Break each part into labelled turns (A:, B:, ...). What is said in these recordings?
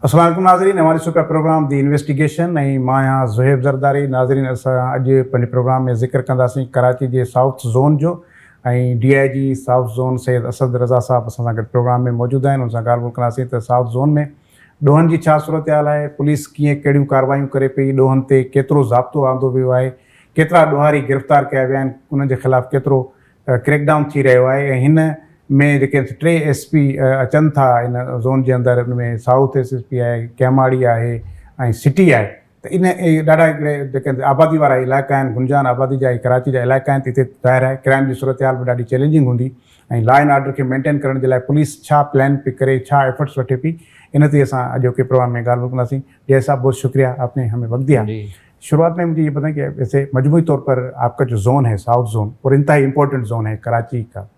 A: अस्सलाम वालेकुम नाज़रीन, हमारे सुपर प्रोग्राम दी इन्वेस्टिगेशन ऐं मां आहियां ज़ुहैब ज़रदारी। नाज़रीन, असां अॼु पंहिंजे प्रोग्राम में ज़िक्र कंदासीं कराची जे साउथ ज़ोन जो ऐं DIG south zone Syed Asad Raza साहब असां सां गॾु प्रोग्राम में मौजूदु आहिनि। उन सां ॻाल्हि ॿोल कंदासीं त साउथ ज़ोन में ॾोहनि जी छा सूरत हाल आहे, पुलिस कीअं कहिड़ियूं कार्रवायूं करे पई, ॾोहनि ते केतिरो ज़ाब्तो आंदो वियो आहे, केतिरा ॾोहारी गिरफ़्तार कया विया आहिनि, उन्हनि जे ख़िलाफ़ु केतिरो क्रैकडाउन थी रहियो आहे। ऐं हिन में जेके 3 SP अचनि था इन ज़ोन जे अंदरि, उन में साउथ SSP आहे, कैमाड़ी आहे ऐं सिटी आहे। त इन ॾाढा हिकिड़े जेके आबादी वारा इलाइक़ा आहिनि, गुंजान आबादी जा कराची जा इलाइक़ा आहिनि, त हिते ज़ाहिर आहे क्राइम जी सूरत हाल बि ॾाढी चैलेंजिंग हूंदी। ऐं लॉ एंड ऑर्डर खे मेंटेन करण जे लाइ पुलिस छा प्लान पई करे, छा एफर्ट्स वठे पई, इन ते असां अॼोके प्रोग्राम में ॻाल्हि कंदासीं। जय साहब, बहुत शुक्रिया, आपने हमें वक्त दिया।
B: जी
A: शुरुआत में मुझे ये बताएं कि वैसे मजमूई तौर पर आपका जो जोन है साउथ जोन, और इंतहाई इंपॉर्टेंट जोन है कराची का,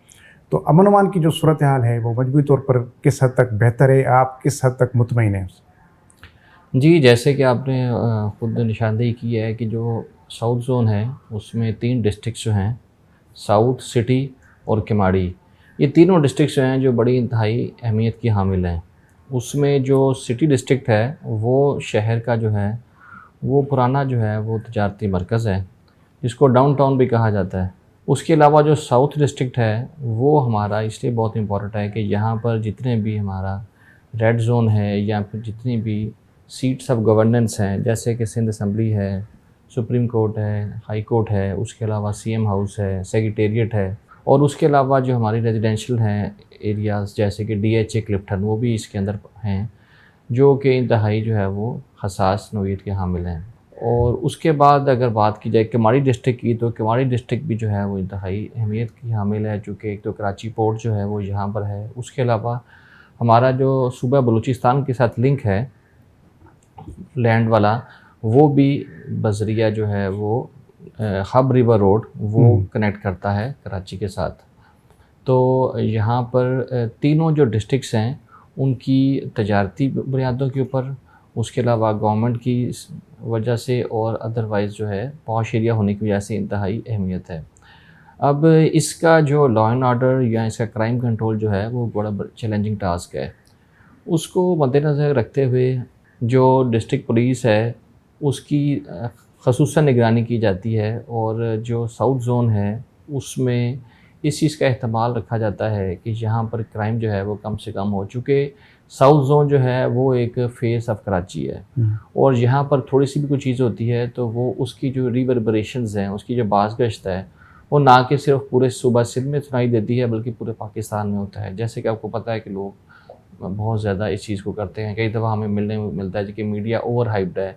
A: तो अमन अमान की जो सूरत हाल है वो मजमूई तौर पर किस हद तक बेहतर है, आप किस हद तक मुतमईन हैं उससे?
B: जी, जैसे कि आपने खुद निशानदेही की है कि जो साउथ ज़ोन है उसमें 3 डिस्ट्रिक्ट्स जो हैं, साउथ, सिटी और किमाड़ी। ये तीनों डिस्ट्रिक्ट्स जो हैं जो बड़ी इंतहाई अहमियत की हामिल हैं। उसमें जो सिटी डिस्ट्रिक्ट है वो शहर का जो है वो पुराना जो है वो तजारती मरकज़ है, जिसको डाउनटाउन भी कहा जाता है। उसके अलावा जो साउथ डिस्ट्रिक्ट है वो हमारा इसलिए बहुत इम्पोर्टेंट है कि यहाँ पर जितने भी हमारा रेड ज़ोन है या फिर जितनी भी सीट्स ऑफ गवर्नेंस हैं, जैसे कि सिंध असम्बली है, सुप्रीम कोर्ट है, हाई कोर्ट है, उसके अलावा CM हाउस है, सेक्रेटेरिएट है, और उसके अलावा जो हमारी रेजिडेंशियल हैं एरियाज़ जैसे कि DHA क्लिफ्टन, वो भी इसके अंदर हैं, जो कि इंतहाई जो है वो हसास नौइयत के हामिल हैं। और उसके बाद अगर बात की जाए किमाड़ी डिस्ट्रिक्ट की, तो किमाड़ी डिस्ट्रिक्ट भी जो है वो इंतहाई अहमियत की हामिल है, चूँकि एक तो कराची पोर्ट जो है वो यहाँ पर है। उसके अलावा हमारा जो सूबा बलूचिस्तान के साथ लिंक है लैंड वाला, वो भी बजरिया जो है वो हब रिवर रोड वो कनेक्ट करता है कराची के साथ। तो यहाँ पर तीनों जो डिस्ट्रिक्ट्स हैं उनकी तजारती बुनियादों के ऊपर, उसके अलावा गवर्नमेंट की वजह से और अदरवाइज़ जो है पॉश एरिया होने की वजह से इंतहाई अहमियत है। अब इसका जो लॉ एंड ऑर्डर या इसका क्राइम कंट्रोल जो है वो बड़ा चैलेंजिंग टास्क है। उसको मद्देनज़र रखते हुए जो डिस्ट्रिक्ट पुलिस है उसकी ख़ुसूसन निगरानी की जाती है, और जो साउथ ज़ोन है उसमें इस चीज़ का एहतमाल रखा जाता है कि यहाँ पर क्राइम जो है वो कम से कम हो, चूँकि साउथ ज़ोन जो है वो एक फेस ऑफ कराची है, और यहाँ पर थोड़ी सी भी कोई चीज़ होती है तो वो उसकी जो रिवर्बरेशंस हैं, उसकी जो बाज़गश्त है, वो ना कि सिर्फ पूरे सूबा सिंध में सुनाई देती है बल्कि पूरे पाकिस्तान में होता है। जैसे कि आपको पता है कि लोग बहुत ज़्यादा इस चीज़ को करते हैं, कई दफ़ा हमें मिलने में मिलता है कि मीडिया ओवर हाइप्ड है।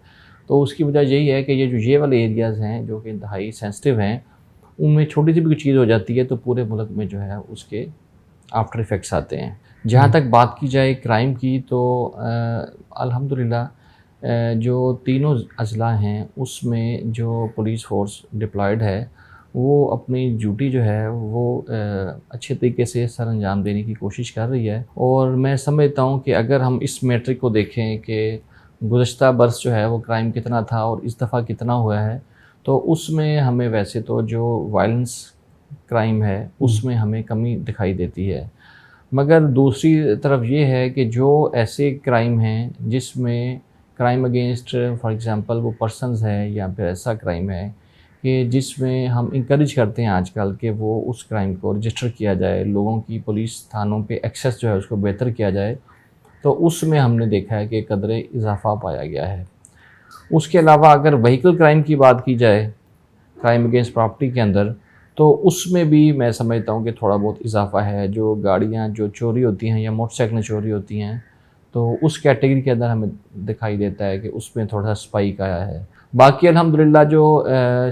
B: तो उसकी वजह यही है कि ये वाले एरियाज़ हैं जो कि इंतहाई सेंसिटिव हैं, उनमें छोटी सी भी कोई चीज़ हो जाती है तो पूरे मुल्क में जो है उसके आफ्टर इफ़ेक्ट्स आते हैं। जहाँ तक बात की जाए क्राइम की, तो अल्हम्दुलिल्लाह जो तीनों अज़ला हैं उसमें जो पुलिस फ़ोर्स डिप्लॉयड है वो अपनी ड्यूटी जो है वो अच्छे तरीके से सर अंजाम देने की कोशिश कर रही है। और मैं समझता हूँ कि अगर हम इस मैट्रिक को देखें कि गुज़श्ता बरस जो है वो क्राइम कितना था और इस दफ़ा कितना हुआ है, तो उसमें हमें वैसे तो जो वायलेंस क्राइम है उसमें हमें कमी दिखाई देती है। मगर दूसरी तरफ ये है कि जो ऐसे क्राइम हैं जिसमें क्राइम अगेंस्ट फॉर एग्ज़ाम्पल वो पर्सन्स है, या फिर ऐसा क्राइम है कि जिसमें हम इंकरेज करते हैं आजकल कि वो उस क्राइम को रजिस्टर किया जाए, लोगों की पुलिस थानों पे एक्सेस जो है उसको बेहतर किया जाए, तो उसमें हमने देखा है कि कदरे इजाफ़ा पाया गया है। उसके अलावा अगर व्हीकल क्राइम की बात की जाए, क्राइम अगेंस्ट प्रॉपर्टी के अंदर, तो उसमें भी मैं समझता हूँ कि थोड़ा बहुत इजाफ़ा है। जो गाड़ियाँ जो चोरी होती हैं या मोटरसाइकिलें चोरी होती हैं, तो उस कैटेगरी के अंदर हमें दिखाई देता है कि उसमें थोड़ा सा स्पाइक आया है। बाकी अल्हम्दुलिल्लाह जो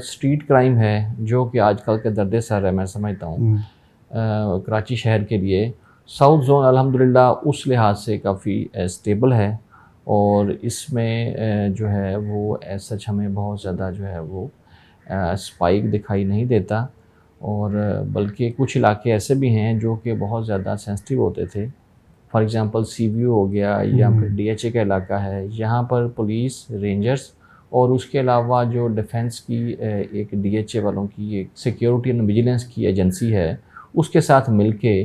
B: स्ट्रीट क्राइम है जो कि आजकल के दर्द सर है, मैं समझता हूँ कराची शहर के लिए, साउथ ज़ोन अल्हम्दुलिल्लाह उस लिहाज से काफ़ी स्टेबल है, और इसमें जो है वो एज सच हमें बहुत ज़्यादा जो है वो स्पाइक दिखाई नहीं देता। और बल्कि कुछ इलाके ऐसे भी हैं जो कि बहुत ज़्यादा सेंसिटिव होते थे, फॉर एग्ज़ाम्पल CVO हो गया या फिर DHA का इलाका है, यहाँ पर पुलिस, रेंजर्स और उसके अलावा जो डिफेंस की एक DHA वालों की एक सिक्योरिटी एंड विजिलेंस की एजेंसी है, उसके साथ मिलके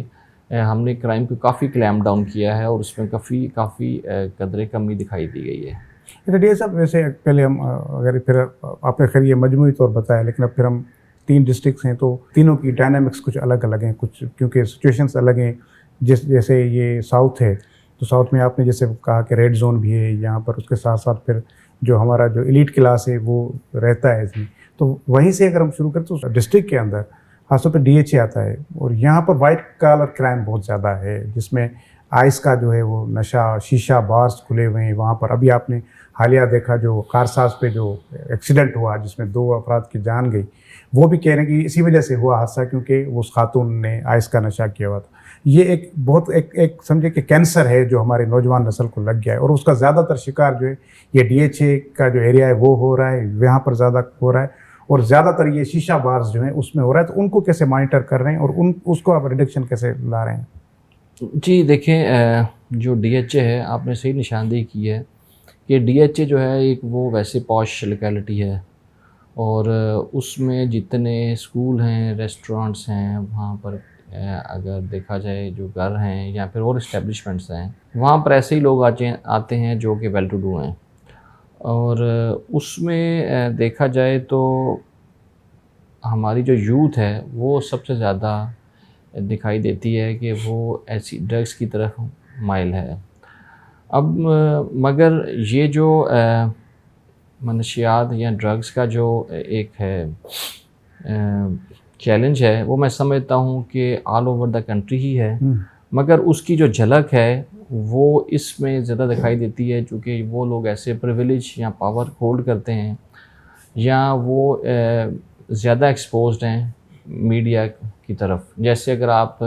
B: हमने क्राइम को काफ़ी क्लैम्प डाउन किया है और उसमें काफ़ी कदरे कमी दिखाई दी गई है।
A: अच्छा डीए साहब, वैसे पहले हम अगर फिर आपने खैर ये मजमूई तौर बताया, लेकिन अब फिर हम 3 डिस्ट्रिक्ट्स हैं तो तीनों की डायनामिक्स कुछ अलग अलग हैं, कुछ क्योंकि सिचुएशंस अलग हैं। जैसे ये साउथ है तो साउथ में आपने जैसे कहा कि रेड जोन भी है यहाँ पर, उसके साथ साथ फिर जो हमारा जो एलीट क्लास है वो रहता है इसमें। तो वहीं से अगर हम शुरू करें तो डिस्ट्रिक्ट के अंदर खासतौर पर डीएचए आता है और यहाँ पर वाइट कॉलर क्राइम बहुत ज़्यादा है, जिसमें आइस का जो है वो नशा, शीशा बार्स खुले हुए हैं वहाँ पर। अभी आपने हालिया देखा जो कारसाज पे जो एक्सीडेंट हुआ जिसमें 2 अफराद की जान गई, वो भी कह रहे हैं कि इसी वजह से हुआ हादसा क्योंकि उस खातून ने आइस का नशा किया हुआ था। ये एक बहुत एक समझे कि कैंसर है जो हमारे नौजवान नस्ल को लग गया है और उसका ज़्यादातर शिकार जो है ये डीएचए का जो एरिया है वो हो रहा है, यहाँ पर ज़्यादा हो रहा है और ज़्यादातर ये शीशा बार्स जो हैं उसमें हो रहा है। तो उनको कैसे मॉनिटर कर रहे हैं और उसको आप रिडक्शन कैसे ला रहे हैं?
B: जी देखें, जो डीएचए है आपने सही निशानदेही की है कि डीएचए जो है एक वो वैसे पॉश लोकेलिटी है और उसमें जितने स्कूल हैं, रेस्टोरेंट्स हैं, वहाँ पर अगर देखा जाए जो घर हैं या फिर और इस्टेब्लिशमेंट्स हैं, वहाँ पर ऐसे ही लोग आते हैं जो कि वेल टू डू हैं और उसमें देखा जाए तो हमारी जो यूथ है वो सबसे ज़्यादा दिखाई देती है कि वो ऐसी ड्रग्स की तरफ माइल है। अब मगर ये जो मनशियात या ड्रग्स का जो एक है चैलेंज है वो मैं समझता हूँ कि ऑल ओवर द कंट्री ही है, मगर उसकी जो झलक है वो इसमें ज़्यादा दिखाई देती है क्योंकि वो लोग ऐसे प्रिविलेज या पावर होल्ड करते हैं या वो ज़्यादा एक्सपोज्ड हैं मीडिया की तरफ। जैसे अगर आप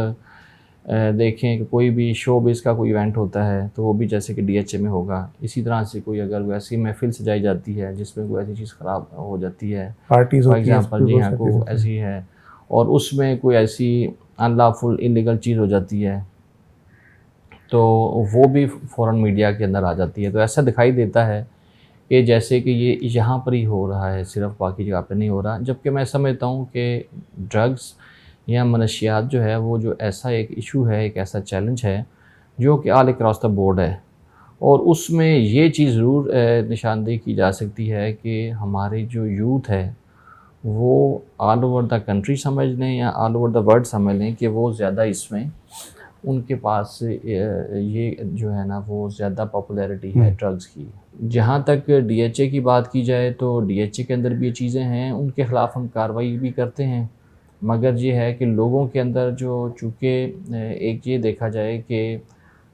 B: देखें कि कोई भी शोबिज़ का कोई इवेंट होता है तो वो भी जैसे कि डीएचए में होगा, इसी तरह से कोई अगर वैसी महफिल सजाई जाती है जिसमें कोई ऐसी चीज़ ख़राब हो जाती है,
A: पार्टीज
B: फॉर
A: होती है,
B: एग्जांपल जी हाँ, कोई ऐसी है और उसमें कोई ऐसी अनलॉफुल इलीगल चीज़ हो जाती है तो वो भी फ़ौरन मीडिया के अंदर आ जाती है। तो ऐसा दिखाई देता है कि जैसे कि ये यहाँ पर ही हो रहा है, सिर्फ बाकी जगह पे नहीं हो रहा। जबकि मैं समझता हूँ कि ड्रग्स या मनशियात जो है वो जो ऐसा एक इशू है, एक ऐसा चैलेंज है जो कि ऑल अक्रॉस द बोर्ड है और उसमें ये चीज़ ज़रूर निशानदेही की जा सकती है कि हमारी जो यूथ है वो ऑल ओवर द कंट्री समझ लें या ऑल ओवर द वर्ल्ड समझ लें कि वो ज़्यादा इसमें उनके पास ये जो है ना वो ज़्यादा पॉपुलैरिटी है ड्रग्स की। जहाँ तक डीएचए की बात की जाए तो डीएचए के अंदर भी ये चीज़ें हैं, उनके ख़िलाफ़ हम कार्रवाई भी करते हैं, मगर ये है कि लोगों के अंदर जो चूँकि एक ये देखा जाए कि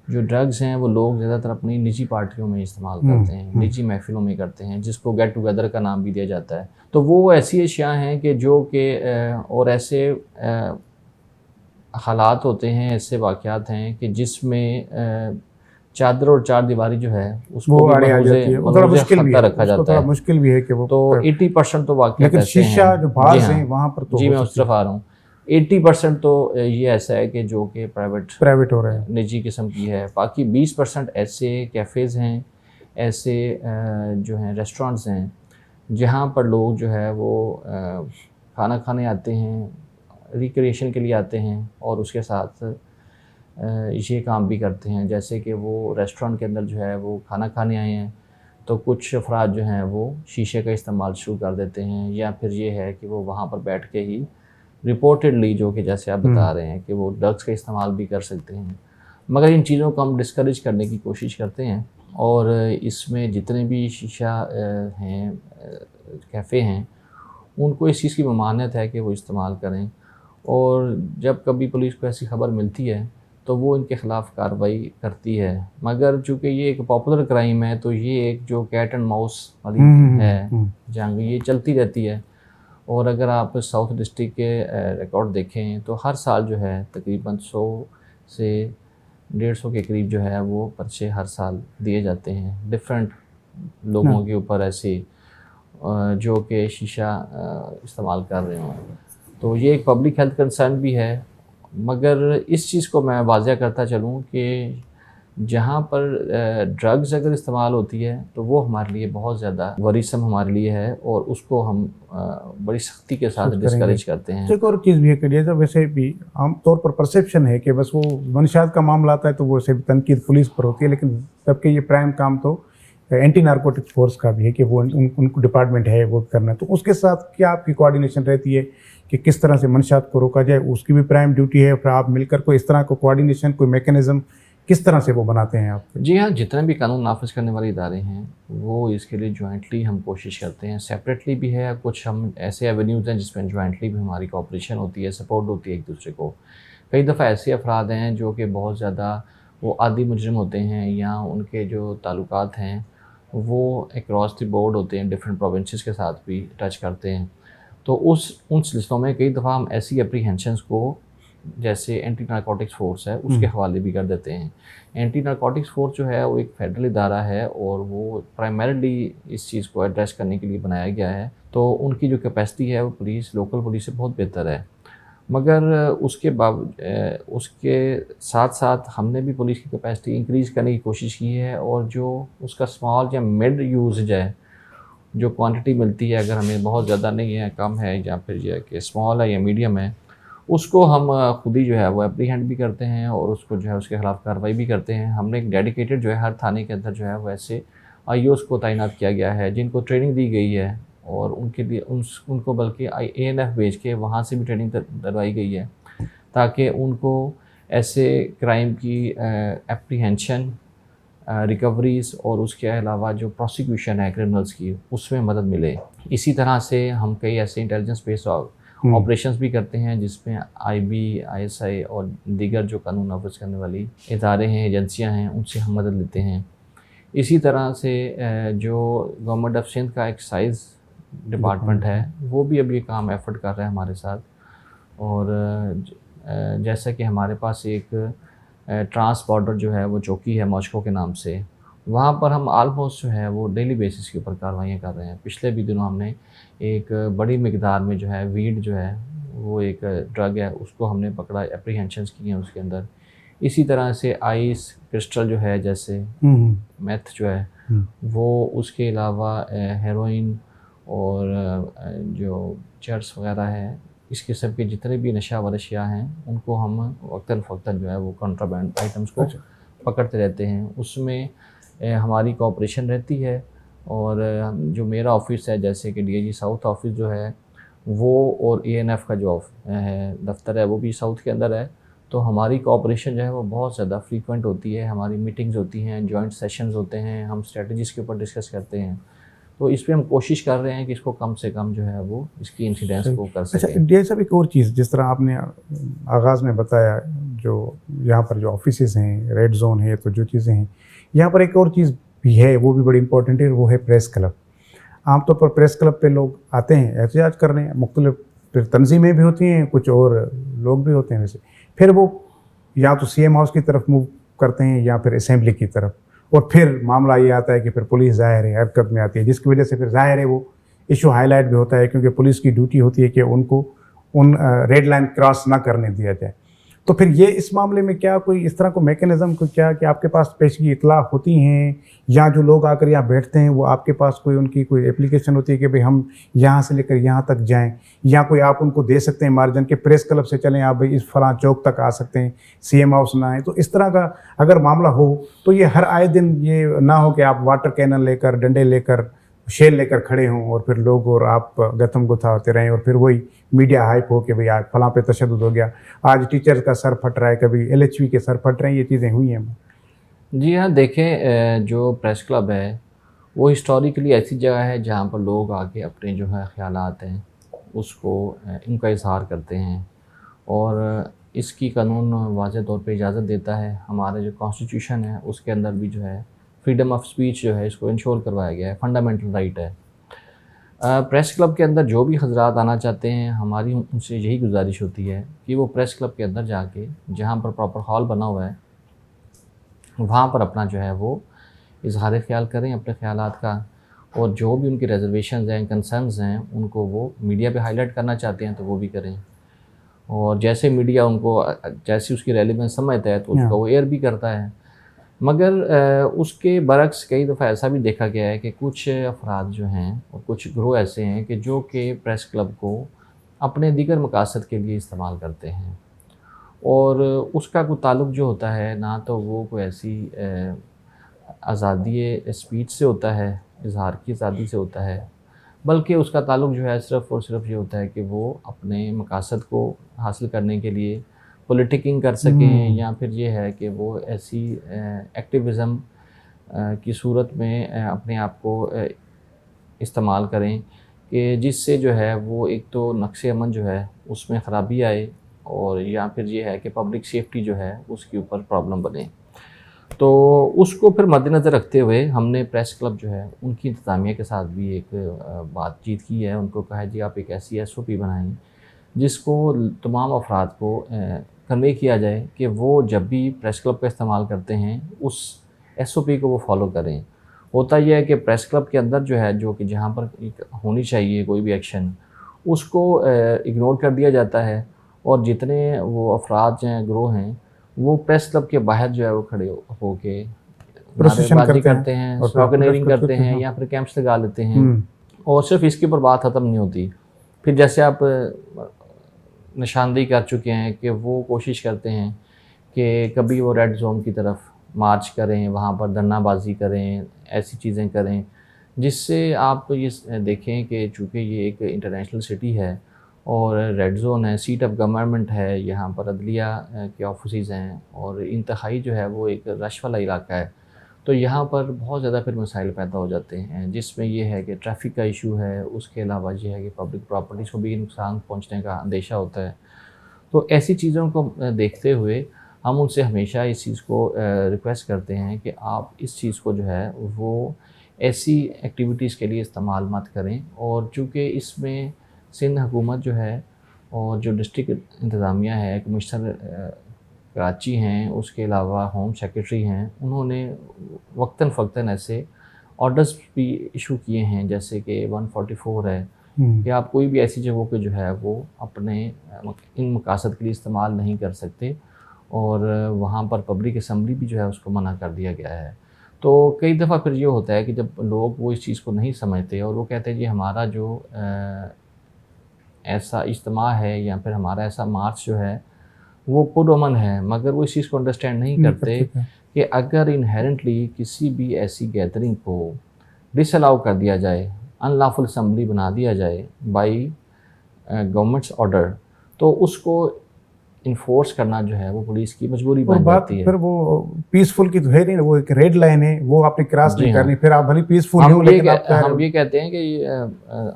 B: जो ड्रग्स हैं वो लोग ज़्यादातर अपनी निजी पार्टियों में इस्तेमाल करते हैं, निजी महफ़िलों में करते हैं, जिसको गेट टुगेदर का नाम भी दिया जाता है। तो वो ऐसी अशिया हैं कि जो कि और ऐसे हालात होते हैं, ऐसे वाक़यात हैं कि जिसमें चादर और चारदीवारी जो है उसको
A: वो
B: भी
A: आड़े आ जाती है, वो थोड़ा मुश्किल भी है,
B: रखा जाता
A: थोड़ा
B: है।
A: मुश्किल भी है कि वो
B: तो 80% तो वाक़यात
A: लेकिन
B: ऐसे हैं।
A: शीशा जो बार्स
B: जी हाँ,
A: हैं वहाँ पर तो
B: जी
A: हो
B: मैं उस
A: सकती
B: तरफ आ रहा हूँ। 80% तो ये ऐसा है कि जो कि
A: प्राइवेट हो रहे हैं।
B: निजी किस्म की है। बाकी 20% ऐसे कैफ़ेज़ हैं, ऐसे जो हैं रेस्टोरेंट्स हैं जहाँ पर लोग जो है वो खाना खाने आते हैं, रिक्रिएशन के लिए आते हैं और उसके साथ ये काम भी करते हैं। जैसे कि वो रेस्टोरेंट के अंदर जो है वो खाना खाने आए हैं तो कुछ अफराद जो हैं वो शीशे का इस्तेमाल शुरू कर देते हैं या फिर ये है कि वो वहाँ पर बैठ के ही रिपोर्टेडली जो कि जैसे आप बता रहे हैं कि वो ड्रग्स का इस्तेमाल भी कर सकते हैं। मगर इन चीज़ों को हम डिस्करेज करने की कोशिश करते हैं और इसमें जितने भी शीशा हैं कैफ़े हैं उनको इस चीज़ की ममानियत है कि वो इस्तेमाल करें और जब कभी पुलिस को ऐसी खबर मिलती है तो वो इनके ख़िलाफ़ कार्रवाई करती है। मगर चूँकि ये एक पॉपुलर क्राइम है तो ये एक जो कैट एंड माउस वाली है जंग ये चलती रहती है और अगर आप साउथ डिस्ट्रिक्ट के रिकॉर्ड देखें तो हर साल जो है तकरीबन 100 से 150 के करीब जो है वो पर्चे हर साल दिए जाते हैं डिफरेंट लोगों के ऊपर ऐसे जो कि शीशा इस्तेमाल कर रहे हों। तो ये एक पब्लिक हेल्थ कंसर्न भी है, मगर इस चीज़ को मैं वाज़ह करता चलूँ कि जहाँ पर ड्रग्स अगर इस्तेमाल होती है तो वो हमारे लिए बहुत ज़्यादा वरीसम हमारे लिए है और उसको हम बड़ी सख्ती के साथ डिस्करेज करते हैं।
A: एक और चीज़ भी है कि जैसा वैसे भी आमतौर पर परसेप्शन है कि बस वो मंशियात का मामला आता है तो वो सिर्फ तनकीद पुलिस पर होती है, लेकिन सबके ये प्राइम काम तो एंटी नारकोटिक फोर्स का भी है कि वो उनको डिपार्टमेंट है वो करना है। तो उसके साथ क्या आपकी कोऑर्डिनेशन रहती है कि किस तरह से मंशियात को रोका जाए? उसकी भी प्राइम ड्यूटी है, फिर आप मिलकर कोई इस तरह को कोऑर्डिनेशन, कोई मैकेनिज्म किस तरह से वो बनाते हैं आप?
B: जी हाँ, जितने भी कानून नाफिज करने वाले इदारे हैं वो इसके लिए जॉइंटली हम कोशिश करते हैं। सेपरेटली भी है, कुछ हम ऐसे एवेन्यूज़ हैं जिसमें जॉइंटली भी हमारी कोऑपरेशन होती है, सपोर्ट होती है एक दूसरे को। कई दफ़ा ऐसे अफराद हैं जो कि बहुत ज़्यादा वो आदी मुजरिम होते हैं या उनके जो ताल्लुकात हैं वो अक्रॉस द बोर्ड होते हैं, डिफरेंट प्रोविंसेस के साथ भी टच करते हैं। तो उन सिलसिलों में कई दफ़ा हम ऐसी एप्रीहेंशंस को जैसे एंटी नारकोटिक्स फोर्स है उसके हवाले भी कर देते हैं। एंटी नारकोटिक्स फोर्स जो है वो एक फेडरल इदारा है और वो प्राइमरीली इस चीज़ को एड्रेस करने के लिए बनाया गया है। तो उनकी जो कैपेसिटी है वो लोकल पुलिस से बहुत बेहतर है। मगर उसके साथ साथ हमने भी पुलिस की कैपेसिटी इंक्रीज़ करने की कोशिश की है और जो उसका स्मॉल या मिड यूज़ है, जो क्वांटिटी मिलती है, अगर हमें बहुत ज़्यादा नहीं है, कम है या फिर जो है कि स्मॉल है या मीडियम है, उसको हम खुद ही जो है वो एप्रीहेंड भी करते हैं और उसको जो है उसके खिलाफ कार्रवाई भी करते हैं। हमने एक डेडिकेटेड जो है हर थाने के अंदर जो है वो ऐसे आईओज़ को तैनात किया गया है जिनको ट्रेनिंग दी गई है और उनके लिए उनको बल्कि ANF भेज के वहाँ से भी ट्रेनिंग दिलवाई गई है ताकि उनको ऐसे क्राइम की एप्रीहेंशन, रिकवरीज़ और उसके अलावा जो प्रोसिक्यूशन है क्रिमिनल्स की उसमें मदद मिले। इसी तरह से हम कई ऐसे इंटेलिजेंस बेस्ड ऑपरेशंस भी करते हैं जिसमें IB, ISI और दीगर जो कानून नाफिज करने वाली इदारे हैं, एजेंसियां हैं, उनसे हम मदद लेते हैं। इसी तरह से जो गवर्नमेंट ऑफ सिंध का एक्साइज डिपार्टमेंट है वो भी अब ये काम एफर्ट कर रहा है हमारे साथ। और जैसा कि हमारे पास एक ट्रांस बॉर्डर जो है वो चौकी है मॉस्को के नाम से, वहाँ पर हम आलमोस्ट जो है वो डेली बेसिस के ऊपर कार्रवाइयाँ कर रहे हैं। पिछले भी दिनों हमने एक बड़ी मिकदार में जो है वीड जो है वो एक ड्रग है उसको हमने पकड़ा, एप्रीहेंशंस की हैं उसके अंदर। इसी तरह से आइस क्रिस्टल जो है जैसे मेथ जो है वो, उसके अलावा हेरोइन और जो चर्स वगैरह है, इस किस्म के जितने भी नशा व अशिया हैं उनको हम वक्तन फ़वक्तन जो है वो कॉन्ट्राबैंड आइटम्स को पकड़ते रहते हैं। उसमें हमारी कोऑपरेशन रहती है और जो मेरा ऑफिस है जैसे कि DIG साउथ ऑफिस जो है वो और ANF का जो दफ्तर है वो भी साउथ के अंदर है। तो हमारी कोऑपरेशन जो है वो बहुत ज़्यादा फ्रीक्वेंट होती है। हमारी मीटिंग्स होती हैं, जॉइंट सेशंस होते हैं, हम स्ट्रेटजीज़ के ऊपर डिस्कस करते हैं। तो इस पे हम कोशिश कर रहे हैं कि इसको कम से कम जो है वो इसकी इंसिडेंस को कर सकें।
A: अच्छा, ये सब एक और चीज़ जिस तरह आपने आगाज़ में बताया, जो यहाँ पर जो ऑफिसेज़ हैं, रेड जोन है, तो जो चीज़ें हैं यहाँ पर एक और चीज़ भी है, वो भी बड़ी इंपॉर्टेंट है, वो है प्रेस क्लब। आमतौर पर प्रेस क्लब पे लोग आते हैं एहतजाज करने, मुख्तलिफ फिर तंजीमें भी होती हैं, कुछ और लोग भी होते हैं वैसे, फिर वो या तो CM हाउस की तरफ मूव करते हैं या फिर असेंबली की तरफ, और फिर मामला ये आता है कि फिर पुलिस ज़ाहिर है हरकत में आती है, जिसकी वजह से फिर ज़ाहिर है वो इशू हाईलाइट भी होता है, क्योंकि पुलिस की ड्यूटी होती है कि उनको उन रेड लाइन क्रॉस ना करने दिया जाए। तो फिर ये इस मामले में क्या कोई इस तरह को मैकेनिज़्म को क्या कि आपके पास पेशगी इतला होती हैं, या जो लोग आकर यहाँ बैठते हैं वो आपके पास कोई उनकी कोई एप्लीकेशन होती है कि भाई हम यहाँ से लेकर यहाँ तक जाएं, या कोई आप उनको दे सकते हैं मार्जिन के प्रेस क्लब से चलें आप भाई इस फलां चौक तक आ सकते हैं, CM हाउस ना आए? तो इस तरह का अगर मामला हो तो ये हर आए दिन ये ना हो कि आप वाटर कैनन लेकर, डंडे लेकर, शेल लेकर खड़े हों और फिर लोग और आप गथम गुथा होते रहें और फिर वही मीडिया हाइप हो कि भाई आज फलां पे तशद्दुद हो गया, आज टीचर्स का सर फट रहा है, कभी LHV के सर फट रहे हैं, ये चीज़ें हुई हैं।
B: जी हाँ, देखें जो प्रेस क्लब है वो हिस्टोरिकली ऐसी जगह है जहाँ पर लोग आके अपने जो है ख़यालात हैं उसको इनका इजहार करते हैं और इसकी कानून वाज़ेह तौर पे इजाज़त देता है। हमारा जो कॉन्स्टिट्यूशन है उसके अंदर भी जो है फ्रीडम ऑफ स्पीच जो है इसको इंश्योर करवाया गया है, फंडामेंटल राइट है। प्रेस क्लब के अंदर जो भी हजरात आना चाहते हैं, हमारी उनसे यही गुजारिश होती है कि वो प्रेस क्लब के अंदर जाके जहाँ पर प्रॉपर हॉल बना हुआ है वहाँ पर अपना जो है वो इजहार ख्याल करें अपने ख़यालात का, और जो भी उनकी रिजर्वेशन हैं, कंसर्न्स हैं, उनको वो मीडिया पे हाईलाइट करना चाहते हैं तो वो भी करें। और जैसे मीडिया उनको जैसी उसकी रेलेवेंस समझता है तो उसका वो एयर भी करता है। मगर उसके बरक्स कई दफ़ा ऐसा भी देखा गया है कि कुछ अफराद जो हैं और कुछ ग्रोह ऐसे हैं कि जो कि प्रेस क्लब को अपने दीगर मकासद के लिए इस्तेमाल करते हैं, और उसका कोई ताल्लुक़ जो होता है ना तो वो कोई ऐसी आज़ादी स्पीच से होता है, इज़हार की आज़ादी से होता है, बल्कि उसका ताल्लुक़ जो है सिर्फ़ और सिर्फ़ ये होता है कि वो अपने मकासद को हासिल करने के लिए पॉलिटिकिंग कर सकें, या फिर ये है कि वो ऐसी एक्टिविज़म की सूरत में अपने आप को इस्तेमाल करें कि जिससे जो है वो एक तो नक्शे अमन जो है उसमें ख़राबी आए, और या फिर ये है कि पब्लिक सेफ्टी जो है उसके ऊपर प्रॉब्लम बने। तो उसको फिर मद्देनज़र रखते हुए हमने प्रेस क्लब जो है उनकी इंतज़ामिया के साथ भी एक बातचीत की है। उनको कहा है जी आप एक ऐसी एसओपी बनाएँ जिसको तमाम अफराद को कन्वे किया जाए कि वो जब भी प्रेस क्लब का इस्तेमाल करते हैं उस एसओपी को वो फ़ॉलो करें। होता ये है कि प्रेस क्लब के अंदर जो है, जो कि जहाँ पर एक होनी चाहिए कोई भी एक्शन, उसको इग्नोर कर दिया जाता है, और जितने वो अफराद हैं, ग्रोह हैं, वो प्रेस क्लब के बाहर जो है वो खड़े होके
A: प्रोसेशन
B: नारेबाजी
A: करते
B: करते
A: हैं
B: हैं,
A: और
B: स्लोगनेयरिंग
A: प्रोटेस्ट
B: करते हैं,
A: हाँ।
B: या फिर कैंप्स लगा लेते हैं, और सिर्फ इसके ऊपर बात ख़त्म नहीं होती। फिर जैसे आप निशानदेही कर चुके हैं कि वो कोशिश करते हैं कि कभी वो रेड ज़ोन की तरफ मार्च करें, वहाँ पर धरनाबाजी करें, ऐसी चीज़ें करें, जिससे आप ये देखें कि चूँकि ये एक इंटरनेशनल सिटी है और रेड ज़ोन है, सीट ऑफ गवर्नमेंट है, यहाँ पर अदलिया के ऑफिसेज़ हैं, और इंतहाई जो है वो एक रश वाला इलाका है। तो यहाँ पर बहुत ज़्यादा फिर मसाइल पैदा हो जाते हैं, जिसमें ये है कि ट्रैफ़िक का इशू है, उसके अलावा ये है कि पब्लिक प्रॉपर्टीज़ को भी नुकसान पहुँचने का अंदेशा होता है। तो ऐसी चीज़ों को देखते हुए हम उनसे हमेशा इस चीज़ को रिक्वेस्ट करते हैं कि आप इस चीज़ को जो है वो ऐसी एक्टिविटीज़ के लिए इस्तेमाल मत करें, और चूँकि इसमें सिंध हुकूमत जो है और जो डिस्ट्रिक्ट इंतज़ामिया है, कमिश्नर कराची हैं, उसके अलावा होम सेक्रेटरी हैं, उन्होंने वक्तन फ़वक्तन ऐसे ऑर्डर्स भी इशू किए हैं, जैसे कि 144 है कि आप कोई भी ऐसी जगहों पे जो है वो अपने इन मकासद के लिए इस्तेमाल नहीं कर सकते, और वहाँ पर पब्लिक असम्बली भी जो है उसको मना कर दिया गया है। तो कई दफ़ा फिर ये होता है कि जब लोग वो इस चीज़ को नहीं समझते और वो कहते हैं जी हमारा जो ऐसा इज्तिमा है या फिर हमारा ऐसा मार्च जो है वो पुरअमन है, मगर वो इस चीज़ को अंडरस्टैंड नहीं करते कि अगर इनहेरेंटली किसी भी ऐसी गैदरिंग को डिसअलाउ कर दिया जाए, अनलॉफुल असम्बली बना दिया जाए बाई गवर्नमेंट्स ऑर्डर, तो उसको इन्फोर्स करना जो है वो पुलिस की मजबूरी
A: और
B: बन
A: बात
B: जाती है।
A: फिर वो पीसफुल की तो है नहीं, वो एक रेड लाइन है, वो आपने क्रॉस
B: जी
A: नहीं
B: हाँ।
A: करनी, फिर आप भले पीसफुल हो लेकिन आप कह रहे
B: हम
A: हो।
B: ये कहते हैं कि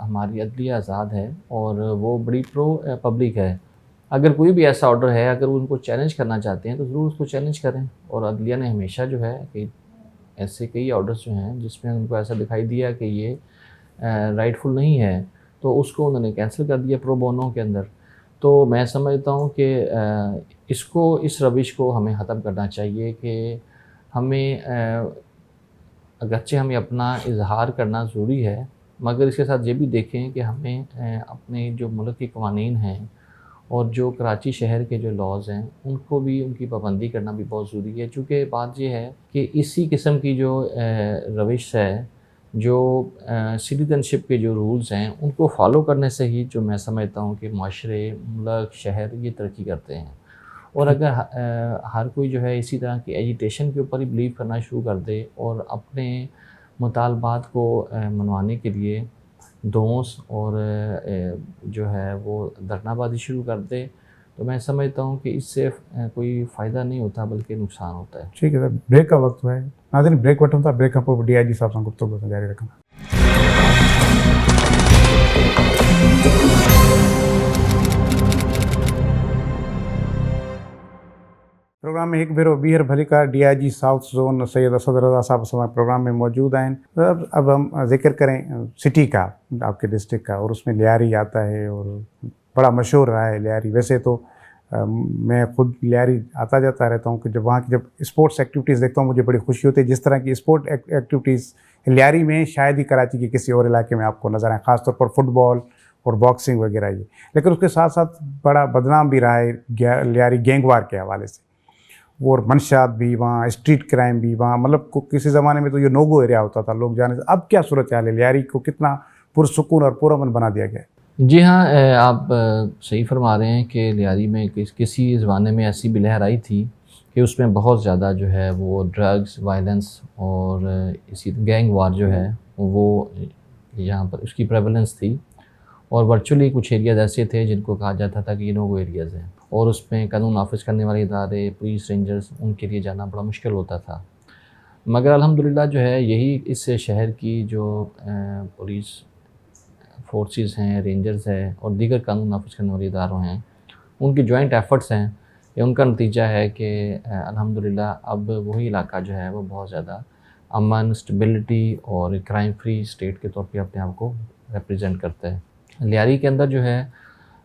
B: हमारी अदलिया आज़ाद है और वो बड़ी प्रो पब्लिक है। अगर कोई भी ऐसा ऑर्डर है, अगर वो उनको चैलेंज करना चाहते हैं तो ज़रूर उसको चैलेंज करें, और अदलिया ने हमेशा जो है कि ऐसे कई ऑर्डर्स जो हैं जिसमें उनको ऐसा दिखाई दिया कि ये राइटफुल नहीं है, तो उसको उन्होंने कैंसिल कर दिया प्रो बोनो के अंदर। तो मैं समझता हूँ कि इसको, इस रविश को हमें ख़त्म करना चाहिए कि हमें अगरचे हमें अपना इज़हार करना ज़रूरी है, मगर इसके साथ ये भी देखें कि हमें अपने जो मुल्क के कवानीन हैं और जो कराची शहर के जो लॉज़ हैं उनको भी, उनकी पाबंदी करना भी बहुत ज़रूरी है। चूँकि बात ये है कि इसी किस्म की जो रविश है, जो सिटीज़नशिप के जो रूल्स हैं उनको फ़ॉलो करने से ही जो मैं समझता हूँ कि माशरे, मुल्क, शहर ये तरक्की करते हैं। और अगर हर कोई जो है इसी तरह की एजिटेशन के ऊपर ही बिलीव करना शुरू कर दे और अपने मुतालबात को मनवाने के लिए दोष और जो है वो धरनाबाजी शुरू कर दे, तो मैं समझता हूँ कि इससे कोई फ़ायदा नहीं होता बल्कि नुकसान होता है।
A: ठीक है सर, ब्रेक का वक्त हुआ है। नाज़रीन ब्रेक वठूं था, ब्रेक खां पोइ DIG साहब सां गुफ्तगू जारी रखंदा। प्रोग्राम में एक भेरो ॿीहर भलीकार DIG south zone Syed Asad Raza साहब असां प्रोग्राम में मौजूद हैं। अब हम जिक्र करें सिटी का, आपके डिस्ट्रिक्ट का, और उसमें लियारी आता है और बड़ा मशहूर रहा है लियारी। वैसे तो मैं खुद लियारी आता जाता रहता हूँ कि जब वहाँ की जब स्पोर्ट्स एक्टिविटीज़ देखता हूँ मुझे बड़ी खुशी होती है। जिस तरह की स्पोर्ट एक्टिविटीज़ लियारी में शायद ही कराची के किसी और इलाके में आपको नज़र आए, ख़ासतौर पर फुटबॉल और बॉक्सिंग वगैरह ये। लेकिन उसके साथ साथ बड़ा बदनाम भी रहा है लियारी गैंगवार के हवाले से। वो और मंशात भी वहाँ, स्ट्रीट क्राइम भी वहाँ, मतलब किसी ज़माने में तो ये नो गो एरिया होता था लोग जाने से। अब क्या सूरत हाल है, लियारी को कितना पुरसुकून और पुरअमन बना दिया गया है?
B: जी हाँ, आप सही फरमा रहे हैं कि लियारी में किसी ज़माने में ऐसी भी लहर आई थी कि उसमें बहुत ज़्यादा जो है वो ड्रग्स, वायलेंस और इसी गैंग वार जो है वो यहाँ पर उसकी प्रेवलेंस थी। और वर्चुअली कुछ एरियाज़ ऐसे थे जिनको कहा जाता था कि ये नो गो एरियाज़ हैं, और उसमें कानून नाफिज करने वाले इदारे, पुलिस, रेंजर्स, उनके लिए जाना बड़ा मुश्किल होता था। मगर अल्हम्दुलिल्लाह जो है यही इस शहर की जो पुलिस फोर्सेस हैं, रेंजर्स हैं और दीगर कानून नाफिज करने वाले इदारों हैं, उनकी जॉइंट एफ़र्ट्स हैं, ये उनका नतीजा है कि अल्हम्दुलिल्लाह अब वही इलाका जो है वो बहुत ज़्यादा अमन, स्टेबिलिटी और क्राइम फ्री स्टेट के तौर पे अपने आप को रिप्रेजेंट करता है। लियारी के अंदर जो है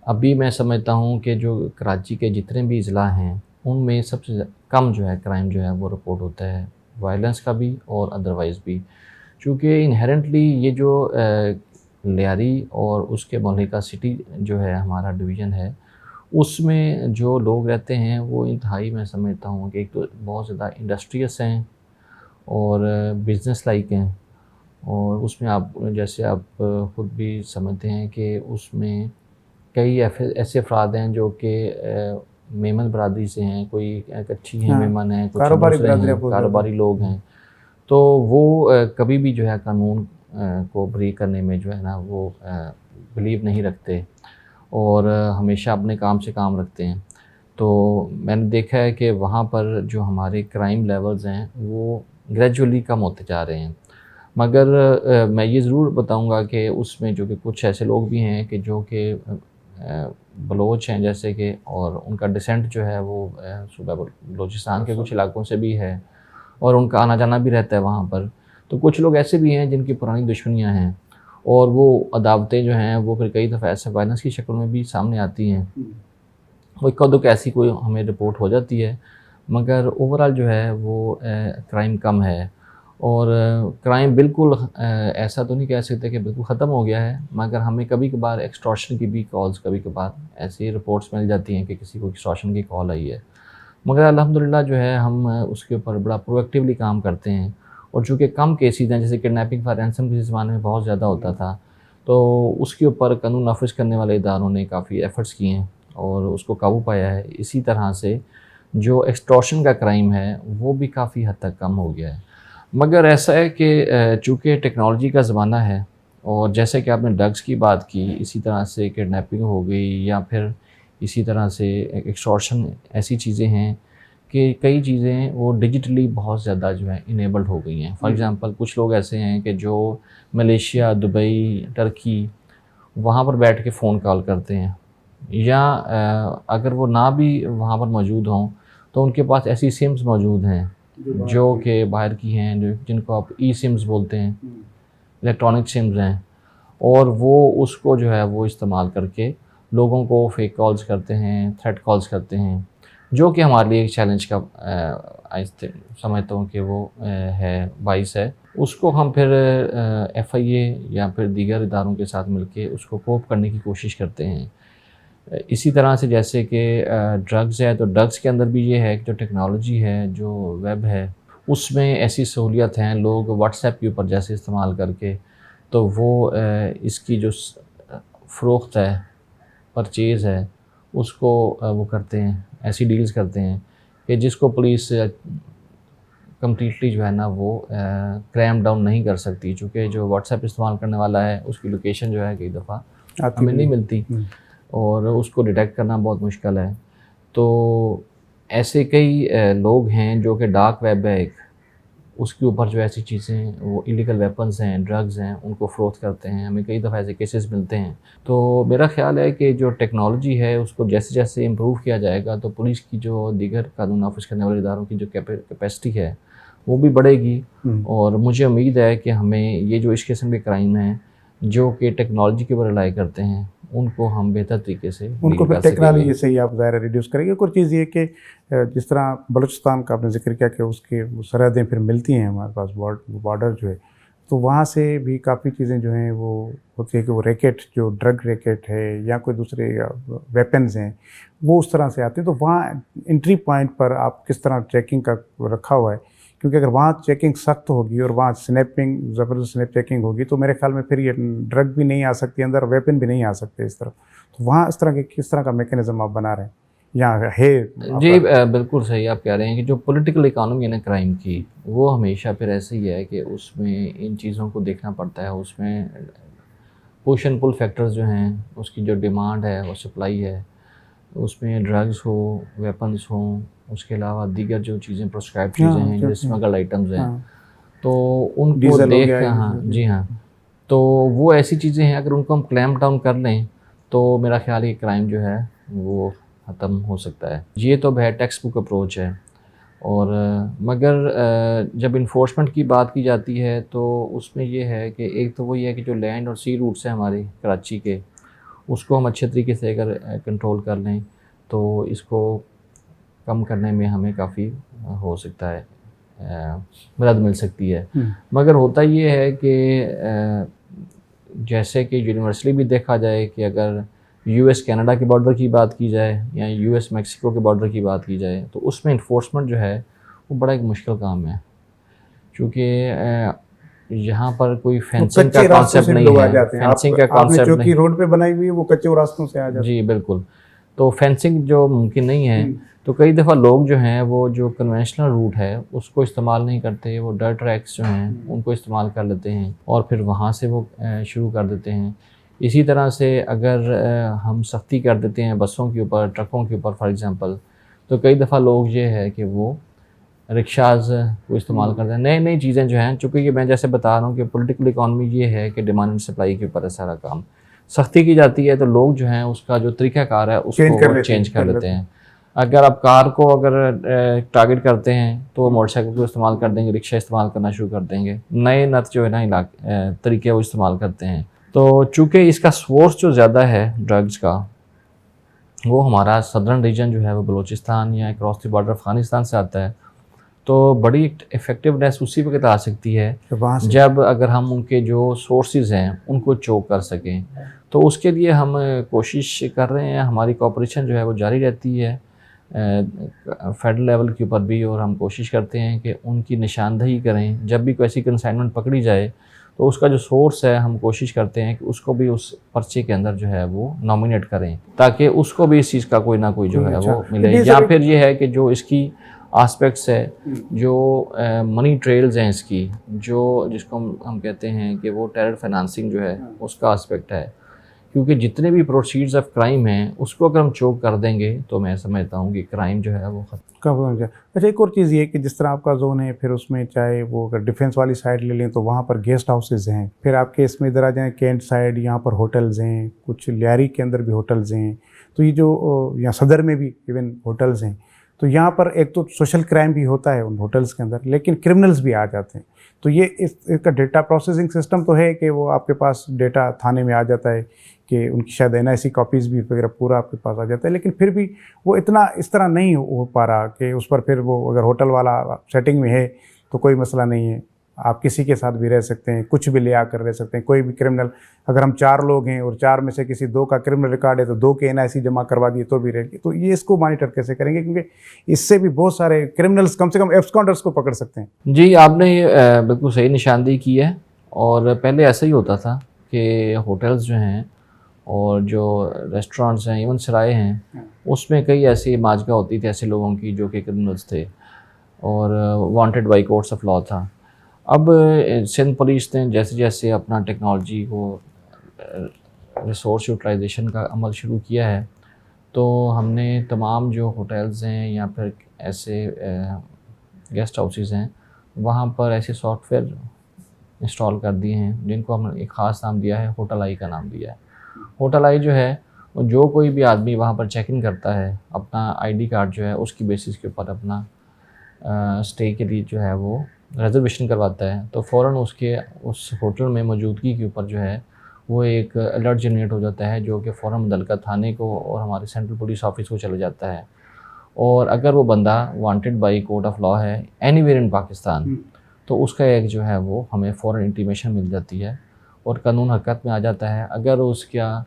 B: अभी मैं समझता हूँ कि जो कराची के जितने भी ज़िला हैं उनमें सबसे कम जो है क्राइम जो है वो रिपोर्ट होता है, वायलेंस का भी और अदरवाइज़ भी। चूँकि इनहेरेंटली ये जो लियारी और उसके मोहल्ले का सिटी जो है हमारा डिवीज़न है, उसमें जो लोग रहते हैं वो इंतहाई मैं समझता हूँ कि एक तो बहुत ज़्यादा इंडस्ट्रियस हैं और बिज़नेस लाइक हैं। और उसमें आप जैसे आप ख़ुद भी समझते हैं कि उसमें कई ऐसे अफ़राद हैं जो कि मेमन बरादरी से हैं, कोई कच्छी हैं,
A: हाँ,
B: मेमन हैं, कुछ
A: कारोबारी
B: दूसरे
A: बिरादरी
B: हैं,
A: आपको
B: कारोबारी लोग हैं। तो वो कभी भी जो है कानून को ब्रेक करने में जो है ना वो बिलीव नहीं रखते और हमेशा अपने काम से काम रखते हैं। तो मैंने देखा है कि वहाँ पर जो हमारे क्राइम लेवल्स हैं वो ग्रेजुअली कम होते जा रहे हैं। मगर मैं ये ज़रूर बताऊँगा कि उसमें जो कि कुछ ऐसे लोग भी हैं कि जो कि बलोच हैं जैसे कि, और उनका डिसेंट जो है वो सूबा बलूचिस्तान के कुछ इलाकों से भी है और उनका आना जाना भी रहता है वहाँ पर। तो कुछ लोग ऐसे भी हैं जिनकी पुरानी दुश्मनियाँ हैं और वो अदावतें जो हैं वो फिर कई दफ़ा ऐसे वायलेंस की शक्ल में भी सामने आती हैं। वो इक्का-दुक्का ऐसी कोई हमें रिपोर्ट हो जाती है, मगर ओवरऑल जो है वो क्राइम कम है। और क्राइम बिल्कुल ऐसा तो नहीं कह सकते कि बिल्कुल ख़त्म हो गया है, मगर हमें कभी-कभार एक्सटॉर्शन की भी कॉल्स कभी-कभार ऐसी रिपोर्ट्स मिल जाती हैं कि किसी को एक्सटॉर्शन की कॉल आई है। मगर अल्हम्दुलिल्लाह जो है हम उसके ऊपर बड़ा प्रोएक्टिवली काम करते हैं और चूँकि कम केसेज़ हैं, जैसे किडनैपिंग फॉर रैंसम किसी ज़माने में बहुत ज़्यादा होता था, तो उसके ऊपर कानून नाफिज करने वाले इदारों ने काफ़ी एफ़र्ट्स किए हैं और उसको काबू पाया है। इसी तरह से जो एक्सटॉर्शन का क्राइम है वो भी काफ़ी हद तक कम हो गया है। मगर ऐसा है कि चूँकि टेक्नोलॉजी का ज़माना है और जैसे कि आपने ड्रग्स की बात की, इसी तरह से किडनैपिंग हो गई या फिर इसी तरह से एक्सटॉर्शन, ऐसी चीज़ें हैं कि कई चीज़ें वो डिजिटली बहुत ज़्यादा जो है इनेबल्ड हो गई हैं। फॉर एग्ज़ाम्पल कुछ लोग ऐसे हैं कि जो मलेशिया, दुबई, टर्की वहाँ पर बैठ के फ़ोन कॉल करते हैं, या अगर वो ना भी वहाँ पर मौजूद हों तो उनके पास ऐसी सिम्स मौजूद हैं जो कि बाहर की हैं, जो जिनको आप ई सिम्स बोलते हैं, इलेक्ट्रॉनिक सिम्स हैं, और वो उसको जो है वो इस्तेमाल करके लोगों को फेक कॉल्स करते हैं, थ्रेट कॉल्स करते हैं, जो कि हमारे लिए एक चैलेंज का समझता हूँ कि वो है, बाइस है। उसको हम फिर FIA या फिर दीगर इदारों के साथ मिलके उसको कोप करने की कोशिश करते हैं। इसी तरह से जैसे कि ड्रग्स है, तो ड्रग्स के अंदर भी ये है कि जो टेक्नोलॉजी है, जो वेब है, उसमें ऐसी सहूलियत हैं, लोग व्हाट्सएप के ऊपर जैसे इस्तेमाल करके तो वो इसकी जो फ़रोख्त है, परचेज़ है, उसको वो करते हैं, ऐसी डील्स करते हैं कि जिसको पुलिस कम्प्लीटली जो है ना वो क्रैम डाउन नहीं कर सकती, चूँकि जो व्हाट्सएप इस्तेमाल करने वाला है उसकी लोकेशन जो है कई दफ़ा हमें नहीं मिलती और उसको डिटेक्ट करना बहुत मुश्किल है। तो ऐसे कई लोग हैं जो कि डार्क वेब है एक, उसके ऊपर जो ऐसी चीज़ें, वो इलीगल वेपन्स हैं, ड्रग्स हैं, उनको फ़रोख्त करते हैं। हमें कई दफ़ा ऐसे केसेस मिलते हैं। तो मेरा ख़्याल है कि जो टेक्नोलॉजी है उसको जैसे-जैसे इम्प्रूव किया जाएगा तो पुलिस की जो दीगर कानून नाफिज करने वाले इदारों की जो कैपेसिटी है वो भी बढ़ेगी। और मुझे उम्मीद है कि हमें ये जो इस किस्म के क्राइम हैं जो कि टेक्नोलॉजी के ऊपर रिलाई करते हैं, उनको हम बेहतर तरीके से
A: उनको फिर टेक्नोलॉजी से ही आप ज़ाहिर रिड्यूस करेंगे। एक और चीज़ ये कि जिस तरह बलूचिस्तान का आपने जिक्र किया कि उसकी सरहदें फिर मिलती हैं हमारे पास, बॉर्डर जो है, तो वहाँ से भी काफ़ी चीज़ें जो हैं वो होती है कि वो रैकेट, जो ड्रग रैकेट है या कोई दूसरे वेपन्स हैं, वो उस तरह से आते हैं। तो वहाँ एंट्री पॉइंट पर आप किस तरह चेकिंग का रखा हुआ है? क्योंकि अगर वहाँ चेकिंग सख्त होगी और वहाँ स्नैपिंग, ज़बरदस्त स्नैप चेकिंग होगी, तो मेरे ख्याल में फिर ये ड्रग भी नहीं आ सकती अंदर, वेपन भी नहीं आ सकते इस तरफ। तो वहाँ इस तरह के किस तरह का मैकेनिज़्म आप बना रहे हैं या है
B: जी
A: आपका?
B: बिल्कुल सही आप कह रहे हैं कि जो पॉलिटिकल इकोनॉमी है ना क्राइम की, वो हमेशा फिर ऐसे ही है कि उसमें इन चीज़ों को देखना पड़ता है। उसमें पुश एंड पुल फैक्टर्स जो हैं, उसकी जो डिमांड है और सप्लाई है, उसमें ड्रग्स हो, वेपन्स हों, उसके अलावा दीगर जो चीज़ें प्रिस्क्राइब चीज़ें
A: हाँ,
B: हैं,
A: जो
B: जो स्मगल्ड आइटम्स हैं,
A: हाँ,
B: तो उनको
A: डीज़ल हो
B: देख
A: गया
B: के
A: ये
B: हाँ,
A: जो भी।
B: जी हाँ। तो वो ऐसी चीज़ें हैं, अगर उनको हम क्लैम्प डाउन कर लें, तो मेरा ख़्याल है कि क्राइम जो है, वो ख़त्म हो सकता है। ये तो है टेक्स्ट बुक अप्रोच है। और मगर जब इन्फोर्समेंट की बात की जाती है, तो उसमें ये है कि एक तो वही है कि जो लैंड और सी रूट्स हैं हमारे कराची के, उसको हम अच्छे तरीके से अगर कंट्रोल कर लें, तो इसको कम करने में हमें काफ़ी हो सकता है मदद मिल सकती है। मगर होता ये है कि जैसे कि यूनिवर्सली भी देखा जाए कि अगर यूएस कनाडा के बॉर्डर की बात की जाए या यूएस मैक्सिको के बॉर्डर की बात की जाए, तो उसमें इन्फोर्समेंट जो है वो बड़ा एक मुश्किल काम है, क्योंकि यहाँ पर कोई
A: वो
B: फेंसिंग का
A: कच्चे रास्तों
B: कॉन्सेप्ट
A: से भी
B: नहीं
A: लोग आ
B: है,
A: जाते हैं।
B: फेंसिंग का
A: आपने
B: कॉन्सेप्ट
A: चौकी
B: नहीं।
A: रोड पे बनाई हुई है, वो कच्चे रास्तों से आ जाते
B: जी बिल्कुल। तो फेंसिंग जो मुमकिन नहीं है,
A: हैं।
B: तो कई दफ़ा लोग जो हैं वो जो कन्वेंशनल रूट है उसको इस्तेमाल नहीं करते, वो डर्ट ट्रैक्स जो हैं उनको इस्तेमाल कर लेते हैं और फिर वहाँ से वो शुरू कर देते हैं। इसी तरह से अगर हम सख्ती कर देते हैं बसों के ऊपर, ट्रकों के ऊपर फॉर एग्ज़ाम्पल, तो कई दफ़ा लोग ये है कि वो रिक्शाज़ को इस्तेमाल करते हैं। नई-नई चीज़ें जो हैं, चूँकि ये मैं जैसे बता रहा हूँ कि पॉलिटिकल इकॉनमी ये है कि डिमांड एंड सप्लाई के ऊपर है सारा काम। सख्ती की जाती है तो लोग जो हैं उसका जो तरीक़ाकार है उसको
A: चेंज कर
B: वो
A: लेते
B: चेंज
A: हैं,
B: कर लेते हैं। अगर आप कार को अगर टारगेट करते हैं तो वो मोटरसाइकिल को इस्तेमाल कर देंगे, रिक्शा इस्तेमाल करना शुरू कर देंगे। नए नत जो है ना तरीके वो इस्तेमाल करते हैं। तो चूँकि इसका सोर्स जो ज़्यादा है ड्रग्स का, वो हमारा सदर्न रीजन जो है वो बलूचिस्तान या क्रॉस द बॉर्डर अफ़गानिस्तान से आता है। तो बड़ी इफ़ेक्टिवनेस उसी वक़्त आ सकती है
A: वहाँ से।
B: जब अगर हम उनके जो सोर्सेज़ हैं उनको चोक कर सकें। तो उसके लिए हम कोशिश कर रहे हैं, हमारी कोऑपरेशन जो है वो जारी रहती है फेडरल लेवल के ऊपर भी, और हम कोशिश करते हैं कि उनकी निशानदही करें। जब भी कोई ऐसी कंसाइनमेंट पकड़ी जाए तो उसका जो सोर्स है हम कोशिश करते हैं कि उसको भी उस पर्चे के अंदर जो है वो नॉमिनेट करें, ताकि उसको भी इस चीज़ का कोई ना कोई जो है
A: अच्छा।
B: वो मिले।
A: नहीं
B: या
A: सर,
B: फिर ये है कि जो इसकी आस्पेक्ट्स है, जो मनी ट्रेल्स हैं इसकी, जो जिसको हम कहते हैं कि वो टेरर फाइनेंसिंग जो है उसका आस्पेक्ट है, क्योंकि जितने भी प्रोसीड्स ऑफ क्राइम हैं उसको अगर हम चोक कर देंगे तो मैं समझता हूँ कि क्राइम जो है वो खत्म।
A: कब हो जाए। अच्छा, एक और चीज़ ये है कि जिस तरह आपका जोन है, फिर उसमें चाहे वो अगर डिफेंस वाली साइड ले लें तो वहाँ पर गेस्ट हाउसेज़ हैं। फिर आपके इसमें इधर आ जाएँ कैंट साइड, यहाँ पर होटल्स हैं, कुछ लियारी के अंदर भी होटल्स हैं। तो ये जो यहाँ सदर में भी इवन होटल्स हैं। तो यहाँ पर एक तो सोशल क्राइम भी होता है उन होटल्स के अंदर, लेकिन क्रिमिनल्स भी आ जाते हैं। तो ये इसका डेटा प्रोसेसिंग सिस्टम तो है कि वो आपके पास डेटा थाने में आ जाता है कि उनकी शायद एनआईसी कॉपीज़ भी वगैरह पूरा आपके पास आ जाता है, लेकिन फिर भी वो इतना इस तरह नहीं हो पा रहा कि उस पर फिर वो अगर होटल वाला सेटिंग में है तो कोई मसला नहीं है, आप किसी के साथ भी रह सकते हैं, कुछ भी ले आकर रह सकते हैं। कोई भी क्रिमिनल, अगर हम 4 लोग हैं और 4 में से किसी 2 का क्रिमिनल रिकॉर्ड है तो 2 के एनआईसी जमा करवा दिए तो भी रहेगी। तो ये इसको मॉनिटर कैसे करेंगे, क्योंकि इससे भी बहुत सारे क्रिमिनल्स, कम से कम एब्सकॉन्डर्स को पकड़ सकते हैं।
B: जी, आपने बिल्कुल सही निशानदेही की है। और पहले ऐसा ही होता था कि होटल्स जो हैं और जो रेस्टोरेंट्स हैं, इवन सराय हैं, उसमें कई ऐसी माजगा होती थी ऐसे लोगों की जो कि क्रिमिनल्स थे और wanted bye courts of law था। अब सिंध पुलिस ने जैसे जैसे अपना टेक्नोलॉजी को रिसोर्स यूटिलाइजेशन का अमल शुरू किया है, तो हमने तमाम जो होटल्स हैं या फिर ऐसे गेस्ट हाउसेस हैं, वहाँ पर ऐसे सॉफ्टवेयर इंस्टॉल कर दिए हैं जिनको हमने एक ख़ास नाम दिया है, होटल आई का नाम दिया है। होटल आई जो है, जो कोई भी आदमी वहाँ पर चेक इन करता है, अपना आईडी कार्ड जो है उसकी बेसिस के ऊपर अपना स्टे के लिए जो है वो रिजर्वेशन करवाता है, तो फ़ौरन उसके उस होटल में मौजूदगी के ऊपर जो है वो एक अलर्ट जनरेट हो जाता है, जो कि फ़ौरन मुतल्लिका थाने को और हमारे सेंट्रल पुलिस ऑफिस को चला जाता है। और अगर वो बंदा wanted by court of law है एनीवेयर इन पाकिस्तान, तो उसका एक जो है वो हमें फ़ौरन इंटीमेशन मिल जाती है और कानून हरकत में आ जाता है। अगर उसका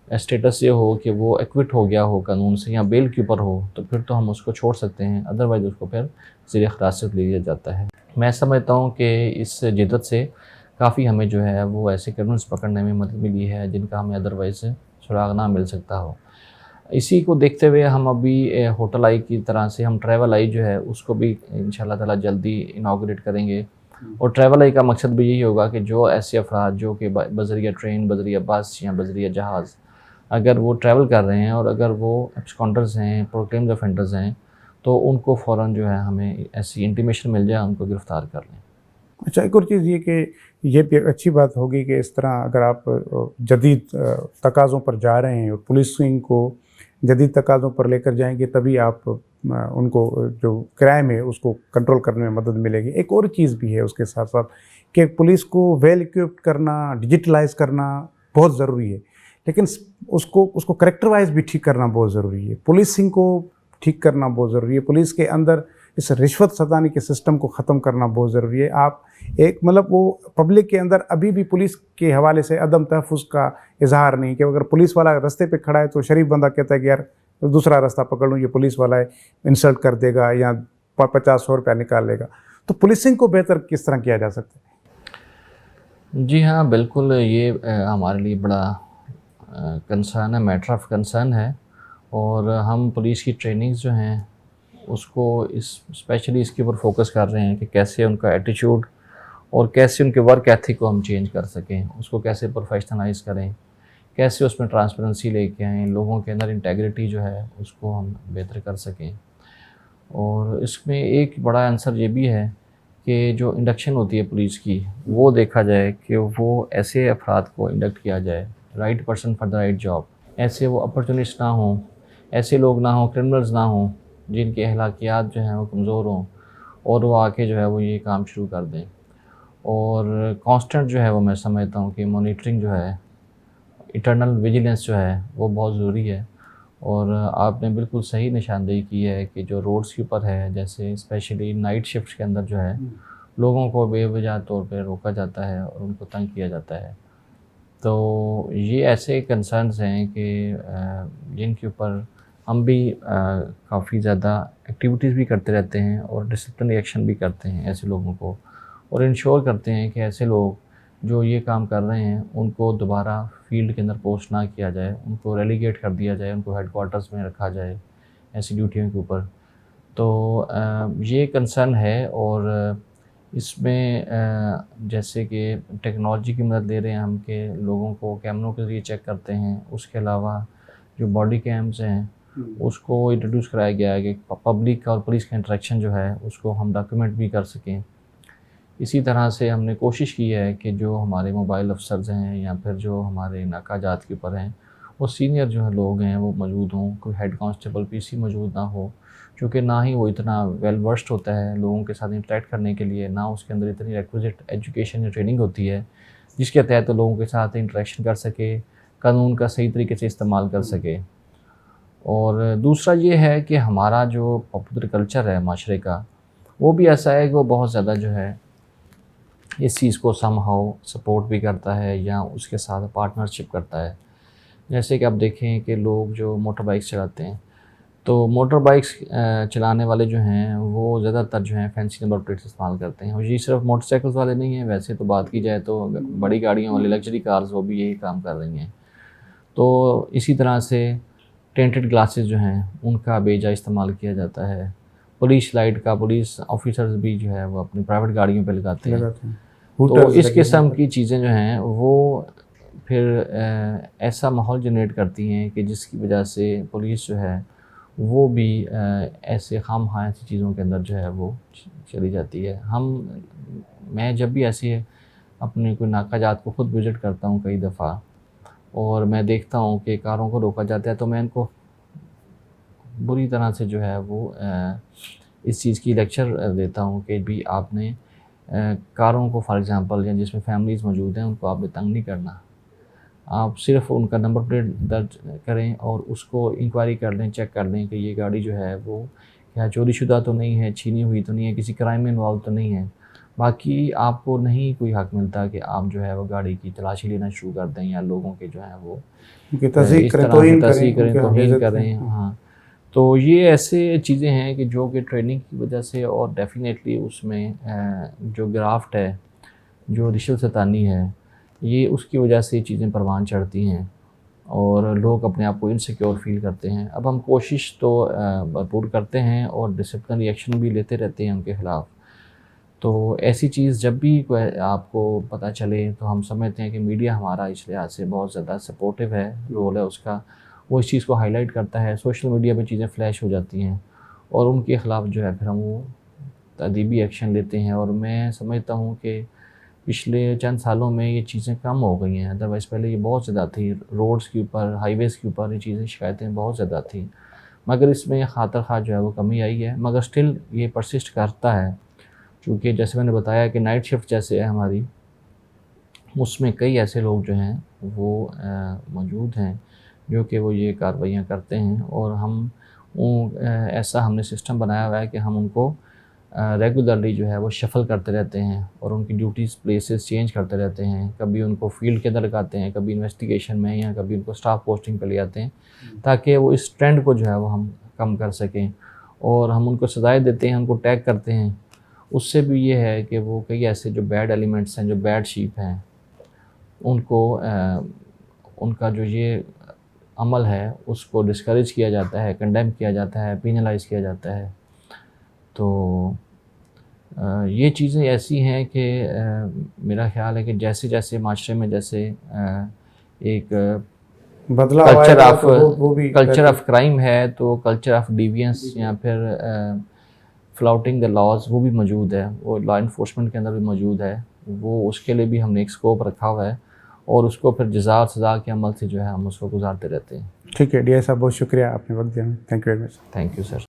B: स्टेटस ये हो कि वो एक्विट हो गया हो कानून से या बेल के ऊपर हो, तो फिर तो हम उसको छोड़ सकते हैं, अदरवाइज़ उसको फिर ज़ेर हिरासत ले लिया जाता है। मैं समझता हूँ कि इस जिद्दत से काफ़ी हमें जो है वो ऐसे क्रिमिनल्स पकड़ने में मदद मिली है जिनका हमें अदरवाइज़ सुराग ना मिल सकता हो। इसी को देखते हुए हम अभी होटल आई की तरह से हम ट्रैवल आई जो है उसको भी इंशाल्लाह ताला जल्दी इनाग्रेट करेंगे। और ट्रैवल आई का मकसद भी यही होगा कि जो ऐसे अफराद जो कि बज़रिया ट्रेन, बज़रिया बस या बज़रिया जहाज़ अगर वो ट्रैवल कर रहे हैं और अगर वो एब्सकॉन्डर्स हैं, प्रोक्लेम्ड ऑफेंडर्स हैं, तो उनको फ़ौरन जो है हमें ऐसी इंटीमेशन मिल जाए, उनको गिरफ़्तार कर लें।
A: अच्छा, एक और चीज़ ये कि ये भी अच्छी बात होगी कि इस तरह अगर आप जदीद तकाज़ों पर जा रहे हैं और पुलिसिंग को जदीद तकाज़ों पर लेकर जाएंगे, तभी आप उनको जो क्राइम है उसको कंट्रोल करने में मदद मिलेगी। एक और चीज़ भी है उसके साथ साथ कि पुलिस को वेल इक्विप्ड करना, डिजिटलाइज करना बहुत ज़रूरी है, लेकिन उसको करेक्टर वाइज भी ठीक करना बहुत ज़रूरी है। पुलिसिंग को ठीक करना बहुत ज़रूरी है। पुलिस के अंदर इस रिश्वत सताने के सिस्टम को ख़त्म करना बहुत ज़रूरी है। आप एक मतलब वो पब्लिक के अंदर अभी भी पुलिस के हवाले से अदम तहफ़्फ़ुज़ का इज़हार नहीं कि अगर पुलिस वाला रास्ते पे खड़ा है तो शरीफ बंदा कहता है कि यार दूसरा रास्ता पकड़ लूँ, ये पुलिस वाला है, इंसल्ट कर देगा या 50-100 रुपया निकाल लेगा। तो पुलिसिंग को बेहतर किस तरह किया जा सकता है?
B: जी हाँ, बिल्कुल ये हमारे लिए बड़ा कंसर्न है, मैटर ऑफ कंसर्न है। और हम पुलिस की ट्रेनिंग्स जो हैं उसको स्पेशली इसके ऊपर फोकस कर रहे हैं कि कैसे उनका एटीट्यूड और कैसे उनके वर्क एथिक को हम चेंज कर सकें, उसको कैसे प्रोफेशनलाइज करें, कैसे उसमें ट्रांसपेरेंसी लेके आएँ, लोगों के अंदर इंटेग्रिटी जो है उसको हम बेहतर कर सकें। और इसमें एक बड़ा आंसर ये भी है कि जो इंडक्शन होती है पुलिस की, वो देखा जाए कि वो ऐसे अफराद को इंडक्ट किया जाए, right person for the right job. ऐसे वो अपॉर्चुनिस्ट ना हों, ऐसे लोग ना हों, क्रिमिनल्स ना हों जिनकी अखलाकियात जो हैं वो कमज़ोर हों और वो आके जो है वो ये काम शुरू कर दें। और कांस्टेंट जो है वो मैं समझता हूँ कि मॉनिटरिंग जो है, इटर्नल विजिलेंस जो है वो बहुत ज़रूरी है। और आपने बिल्कुल सही निशानदेही की है कि जो रोड्स के ऊपर है, जैसे स्पेशली नाइट शिफ्ट्स के अंदर जो है लोगों को बेवजह तौर पे रोका जाता है और उनको तंग किया जाता है। तो ये ऐसे कंसर्न्स हैं कि जिनके ऊपर हम भी काफ़ी ज़्यादा एक्टिविटीज़ भी करते रहते हैं और डिसिप्लिनरी एक्शन भी करते हैं ऐसे लोगों को, और इंश्योर करते हैं कि ऐसे लोग जो ये काम कर रहे हैं उनको दोबारा फील्ड के अंदर पोस्ट ना किया जाए, उनको रेलीगेट कर दिया जाए, उनको हेडक्वार्टर्स में रखा जाए ऐसी ड्यूटियों के ऊपर। तो ये कंसर्न है। और इसमें जैसे कि टेक्नोलॉजी की मदद ले रहे हैं हम कि लोगों को कैमरों के ज़रिए चेक करते हैं। उसके अलावा जो बॉडी कैम्स हैं उसको इंट्रोड्यूस कराया गया है कि पब्लिक का और पुलिस का इंटरेक्शन जो है उसको हम डॉक्यूमेंट भी कर सकें। इसी तरह से हमने कोशिश की है कि जो हमारे मोबाइल अफसर्स हैं या फिर जो हमारे नाकाजात के ऊपर हैं वो सीनियर जो है लोग हैं वो मौजूद हों, कोई हेड कांस्टेबल पीसी मौजूद ना हो, क्योंकि ना ही वो इतना वेल वर्स्ड होता है लोगों के साथ इंटरेक्ट करने के लिए, ना उसके अंदर इतनी रिक्विजिट एजुकेशन या ट्रेनिंग होती है जिसके तहत तो लोगों के साथ इंटरेक्शन कर सके, कानून का सही तरीके से इस्तेमाल कर सके। और दूसरा ये है कि हमारा जो पॉपुलर कल्चर है माशरे का, वो भी ऐसा है कि वो बहुत ज़्यादा जो है इस चीज़ को समहाउ सपोर्ट भी करता है या उसके साथ पार्टनरशिप करता है। जैसे कि आप देखें कि लोग जो मोटर बाइक्स चलाते हैं, तो मोटर बाइक्स चलाने वाले जो हैं वो ज़्यादातर जो हैं फैंसी नंबर प्लेट्स इस्तेमाल करते हैं। और ये सिर्फ मोटरसाइकिल्स वाले नहीं हैं, वैसे तो बात की जाए तो बड़ी गाड़ियों वाली लग्जरी कार्स वो भी यही काम कर रही हैं। तो इसी तरह से टेंटेड ग्लासेस जो हैं उनका बेजा इस्तेमाल किया जाता है। पुलिस लाइट का पुलिस ऑफिसर्स भी जो है वो अपनी प्राइवेट गाड़ियों पे लगाते हैं। तो इस किस्म की चीज़ें जो हैं वो फिर ऐसा माहौल जनरेट करती हैं कि जिसकी वजह से पुलिस जो है वो भी ऐसे खामखा ऐसी चीज़ों के अंदर जो है वो चली जाती है। मैं जब भी ऐसे अपने कोई नाकाजात को खुद विज़िट करता हूँ कई दफ़ा और मैं देखता हूँ कि कारों को रोका जाता है, तो मैं इनको बुरी तरह से जो है वो इस चीज़ की लेक्चर देता हूँ कि भी आपने कारों को फॉर एग्ज़ाम्पल या जिसमें फैमिलीज़ मौजूद हैं उनको आपने तंग नहीं करना। आप सिर्फ़ उनका नंबर प्लेट दर्ज करें और उसको इंक्वायरी कर लें, चेक कर लें कि ये गाड़ी जो है वो क्या चोरीशुदा तो नहीं है, छीनी हुई तो नहीं है, किसी क्राइम में इन्वॉल्व तो नहीं है। बाकी आपको नहीं कोई हक मिलता कि आप जो है वो गाड़ी की तलाशी लेना शुरू कर दें या लोगों के जो है वो
A: उनकी तस्दीक
B: इस
A: करें,
B: तरह
A: तौहीन
B: से तस्दीक करें,
A: उनके
B: तौहीन
A: बेइज्जत
B: करें। हाँ, तो ये ऐसे चीज़ें हैं कि जो कि ट्रेनिंग की वजह से और डेफिनेटली उसमें जो ग्राफ्ट है, जो रिश्वत सतानी है, ये उसकी वजह से चीज़ें परवान चढ़ती हैं और लोग अपने आप को इनसिक्योर फील करते हैं। अब हम कोशिश तो भरपूर करते हैं और डिसिप्लिनरी एक्शन भी लेते रहते हैं उनके ख़िलाफ़। तो ऐसी चीज़ जब भी कोई आपको पता चले तो हम समझते हैं कि मीडिया हमारा इस लिहाज से बहुत ज़्यादा सपोर्टिव है, रोल है उसका। वो इस चीज़ को हाईलाइट करता है, सोशल मीडिया पे चीज़ें फ्लैश हो जाती हैं और उनके ख़िलाफ़ जो है फिर हम वो तदीबी एक्शन लेते हैं। और मैं समझता हूँ कि पिछले चंद सालों में ये चीज़ें कम हो गई हैं, अदरवाइज़ पहले ये बहुत ज़्यादा थी। रोड्स के ऊपर, हाईवेज़ के ऊपर ये चीज़ें, शिकायतें बहुत ज़्यादा थी, मगर इसमें खातर खा जो है वो कमी आई है, मगर स्टिल ये परसिस्ट करता है। क्योंकि जैसे मैंने बताया कि नाइट शिफ्ट जैसे है हमारी, उसमें कई ऐसे लोग जो हैं वो मौजूद हैं जो कि वो ये कार्रवाइयाँ करते हैं और हम ऐसा हमने सिस्टम बनाया हुआ है कि हम उनको रेगुलरली जो है वो शफ़ल करते रहते हैं और उनकी ड्यूटीज़ प्लेसेस चेंज करते रहते हैं। कभी उनको फील्ड के अंदर लगाते हैं, कभी इन्वेस्टिगेशन में, या कभी उनको स्टाफ पोस्टिंग पे ले आते हैं, ताकि वो इस ट्रेंड को जो है वो हम कम कर सकें। और हम उनको सज़ाएँ देते हैं, उनको टैग करते हैं। उससे भी ये है कि वो कई ऐसे जो बैड एलिमेंट्स हैं, जो बैड शीप हैं, उनको उनका जो ये अमल है उसको डिस्करेज किया जाता है, कंडेम किया जाता है, पेनलाइज़ किया जाता है। तो ये चीज़ें ऐसी हैं कि मेरा ख़्याल है कि जैसे-जैसे माशरे में जैसे एक
A: बदलाव
B: कल्चर
A: आएगा
B: ऑफ
A: तो वो भी
B: कल्चर ऑफ क्राइम है, तो कल्चर ऑफ डिवियंस या फिर फ्लाउटिंग द लॉज़ वो भी मौजूद है, वो लॉ इन्फोर्समेंट के अंदर भी मौजूद है। वो उसके लिए भी हमने एक स्कोप रखा हुआ है और उसको फिर जज़ा और सज़ा के अमल से जो है हम उसको गुज़ारते रहते हैं।
A: ठीक है। DI साहब बहुत शुक्रिया, आपने वक्त दिया। Thank you very much.
B: Thank you sir.